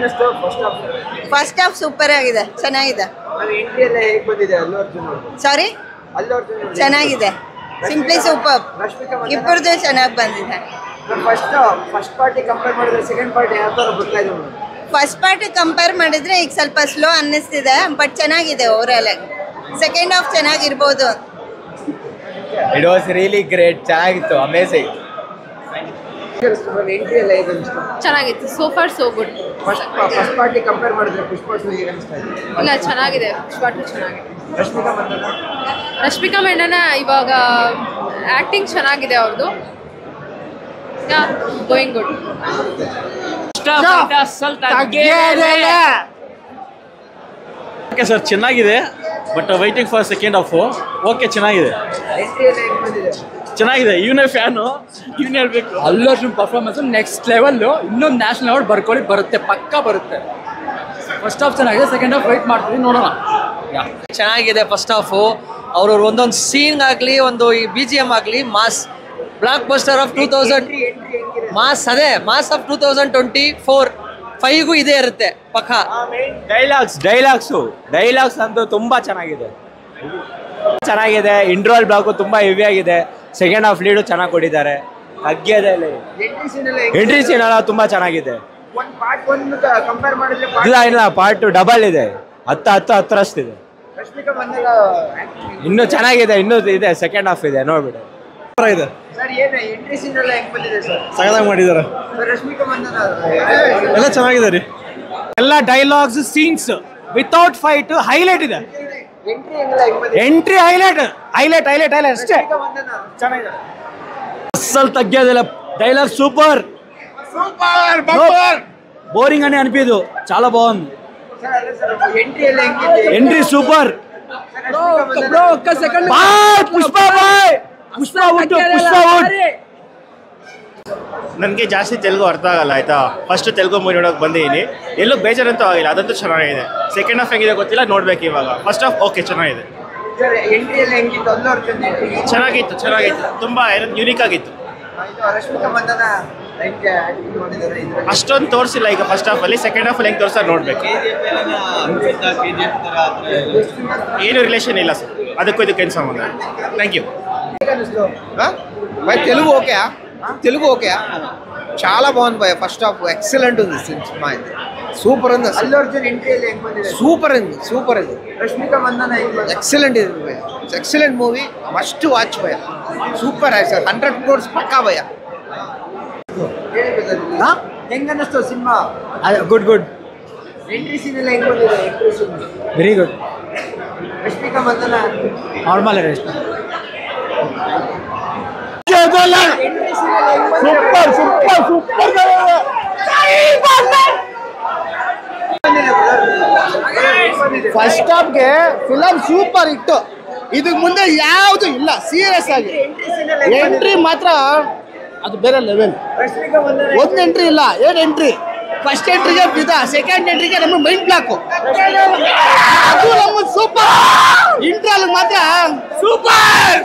ಅನಿಸ್ತು first half super ಆಗಿದೆ, ಚೆನ್ನಾಗಿದೆ. ಎಂಟ್ರಿ ಎಲ್ಲ ಹೇಗೆ ಬಂದಿದೆ ಅಲ್ಲು ಅರ್ಜುನ್ ಸಾರಿ, ಚೆನ್ನಾಗಿದೆ. ಸಿಂಪ್ಲಿ ಸೂಪರ್, ಇಬ್ಬರದು ಚೆನ್ನಾಗಿ ಬಂದಿದೆ. ಫಸ್ಟ್ ಪಾರ್ಟಿ ಕಂಪೇರ್ ಮಾಡಿದ್ರೆ ಸೆಕೆಂಡ್ ಪಾರ್ಟಿ ಯಾವ ಥರ ಬರ್ತಾ ಇದೆ? ಫಸ್ಟ್ ಪಾರ್ಟಿ ಕಂಪೇರ್ ಮಾಡಿದ್ರೆ ಈಗ ಸ್ವಲ್ಪ ಸ್ಲೋ ಅನ್ನಿಸ್ತಿದೆ, ಬಟ್ ಚೆನ್ನಾಗಿದೆ ಓವರಾಲ್ ಆಗಿ. ಸೆಕೆಂಡ್ ಹಾಫ್ ಚೆನ್ನಾಗಿರ್ಬೋದು. ಇಟ್ ವಾಸ್ ರಿಯಲಿ ಗ್ರೇಟ್, ಚೆನ್ನಾಗಿತ್ತು, ಅಮೇಜಿಂಗ್. ಎಂಟ್ರಿ ಎಲ್ಲ ಹೇಗೆ ಅನಿಸ್ತು? ಚೆನ್ನಾಗಿತ್ತು, so far so good. First party compare ಮಾಡಿದ್ರೆ ಪುಷ್ಪ ಟು ಹೇಗೆ ಅನಿಸ್ತಾ ಇದೆ? ಇಲ್ಲ, ಚೆನ್ನಾಗಿದೆ, ಪುಷ್ಪ ಟು ಚೆನ್ನಾಗಿದೆ. ರಶ್ಮಿಕಾ ಮಂಡನ ಇವಾಗ ಆಕ್ಟಿಂಗ್ ಚೆನ್ನಾಗಿದೆ ಅವ್ರದ್ದು. Going good. ಓಕೆ ಸರ್, ಚೆನ್ನಾಗಿದೆ, but waiting for second half. Okay, ಚೆನ್ನಾಗಿದೆ, ಚೆನ್ನಾಗಿದೆ. ಇವನೇ ಫ್ಯಾನು, ಇವನೇ ಹೇಳ್ಬೇಕು. Allu Arjun performance next level. ಇನ್ನೊಂದು ನ್ಯಾಷನಲ್ ಅವಾರ್ಡ್ ಬರ್ಕೊಳ್ಳಿ, ಬರುತ್ತೆ, ಪಕ್ಕ ಬರುತ್ತೆ. ಫಸ್ಟ್ ಹಾಫ್ ಚೆನ್ನಾಗಿದೆ, ಸೆಕೆಂಡ್ ಹಾಫ್ ವೆಯ್ಟ್ ಮಾಡ್ತೀವಿ, ನೋಡೋಣ. ಚೆನ್ನಾಗಿದೆ ಫಸ್ಟ್ ಹಾಫು. ಅವ್ರ ಒಂದೊಂದು ಸೀನ್ ಆಗಲಿ, ಒಂದು ಈ BGM ಆಗಲಿ, mass blockbuster of 2000 mass. ಅದೇ ಮಾಸ್ ಆಫ್ 2024-5ಗೂ ಇದೇ ಇರುತ್ತೆ ಪಕ್ಕ. ಡೈಲಾಗ್ಸ್ ಅಂತೂ ತುಂಬಾ ಚೆನ್ನಾಗಿದೆ. ಇಂಟ್ರೋಲ್ ತುಂಬಾ ಹೆವಿ ಆಗಿದೆ. ಸೆಕೆಂಡ್ ಹಾಫ್ ಲೀಡು ಚೆನ್ನಾಗಿ ಕೊಟ್ಟಿದ್ದಾರೆ. ಎಂಟ್ರಿ ಸೀನ್ ಎಲ್ಲ ತುಂಬಾ ಚೆನ್ನಾಗಿದೆ. ಇಲ್ಲ ಪಾರ್ಟ್ ಡಬಲ್ ಇದೆ, 10 ಇನ್ನೂ ಚೆನ್ನಾಗಿದೆ, ಇನ್ನೂ ಇದೆ, ಸೆಕೆಂಡ್ ಹಾಫ್ ಇದೆ, ನೋಡ್ಬಿಡು. ಸಗದಾಗಿ ಮಾಡಿದ್ದಾರೆ, ಎಲ್ಲ ಚೆನ್ನಾಗಿದೆ ರೀ. ಎಲ್ಲ dialogues, scenes without fight highlight ಇದೆ. ಎಂಟ್ರಿ ಹೈಲೈಟ್ ಅಷ್ಟೇ. ಚೆನ್ನಾಗಿದೆ, ಅಸಲ್ ತಗ್ಗೋದಿಲ್ಲ. డైలాగ్ సూపర్ బోరింగ్ అని అనిపించదు, చాలా బాగుంది. Entry super. పుష్ప ನನಗೆ ಜಾಸ್ತಿ ತೆಲುಗು ಅರ್ಥ ಆಗಲ್ಲ ಆಯ್ತಾ. ಫಸ್ಟ್ ತೆಲುಗು ಮೂವಿ ನೋಡೋಕೆ ಬಂದಿದ್ದೀನಿ, ಎಲ್ಲೂ ಬೇಜಾರಂತೂ ಆಗಿಲ್ಲ, ಅದಂತೂ ಚೆನ್ನಾಗಿದೆ. ಸೆಕೆಂಡ್ ಹಾಫ್ ಹೆಂಗಿದೆ ಗೊತ್ತಿಲ್ಲ, ನೋಡ್ಬೇಕು ಇವಾಗ. ಫಸ್ಟ್ ಹಾಫ್ ಓಕೆ, ಚೆನ್ನಾಗಿದೆ, ಚೆನ್ನಾಗಿತ್ತು, ತುಂಬಾ ಯೂನಿಕ್ ಆಗಿತ್ತು. ಅಷ್ಟೊಂದು ತೋರಿಸಿಲ್ಲ ಈಗ ಫಸ್ಟ್ ಹಾಫ್ ಅಲ್ಲಿ. ಸೆಕೆಂಡ್ ಹಾಫ್ ಅಲ್ಲಿ ಹೆಂಗೆ ತೋರಿಸ್ತಾರೆ ನೋಡ್ಬೇಕು. ಏನು ರಿಲೇಷನ್ ಇಲ್ಲ ಸರ್, ಅದಕ್ಕೂ ಇದಕ್ಕೆ ಸಂಬಂಧ. Thank you. తెలుగు ఓకే చాలా బాగుంది భయ. ఫస్ట్ హాఫ్ ఎక్సలెంట్ ఉంది సినిమా, సూపర్ ఉంది. అల్లు అర్జున్ ఎంట్రీ సూపర్ ఉంది. రష్మిక మందన ఎక్సలెంట్ ఇది భయ, ఎక్సలెంట్ మూవీ, మస్ట్ వాచ్ భయ. సూపర్ है सर, 100 crores పక్కా భయ. ಹೆಂಗನ್ನಿಸ್ತು ಸಿನಿಮಾ? ಗುಡ್. ಎಂಟ್ರಿ ಸೀನ್ ಎಲ್ಲ ಹೆಂಗ್ ಬಂದಿದೆ? Very good. Rashmika Mandanna normal ಇದೆ. ಫಸ್ಟ್ ಹಾಫ್ಗೆ ಫಿಲಂ ಸೂಪರ್ ಇತ್ತು. ಇದಕ್ಕೆ ಮುಂದೆ ಯಾವುದು ಇಲ್ಲ, ಸೀರಿಯಸ್ ಆಗಿ. ಎಂಟ್ರಿ ಮಾತ್ರ ಅದು ಬೇರೆ ಲೆವೆಲ್. ಒಂದು ಎಂಟ್ರಿ ಇಲ್ಲ, 7 ಎಂಟ್ರಿ. ಫಸ್ಟ್ ಎಂಟ್ರಿಗೆ ಬಿದ್ದ, ಸೆಕೆಂಡ್ ಎಂಟ್ರಿಗೆ ನಮ್ಮ ಮೈಂಡ್ ಬ್ಲಾಕು. ಅದು ನಮ್ಮ ಸೂಪರ್. ಇಂಟ್ರಲ್ಲಿ ಮಾತ್ರ ಸೂಪರ್.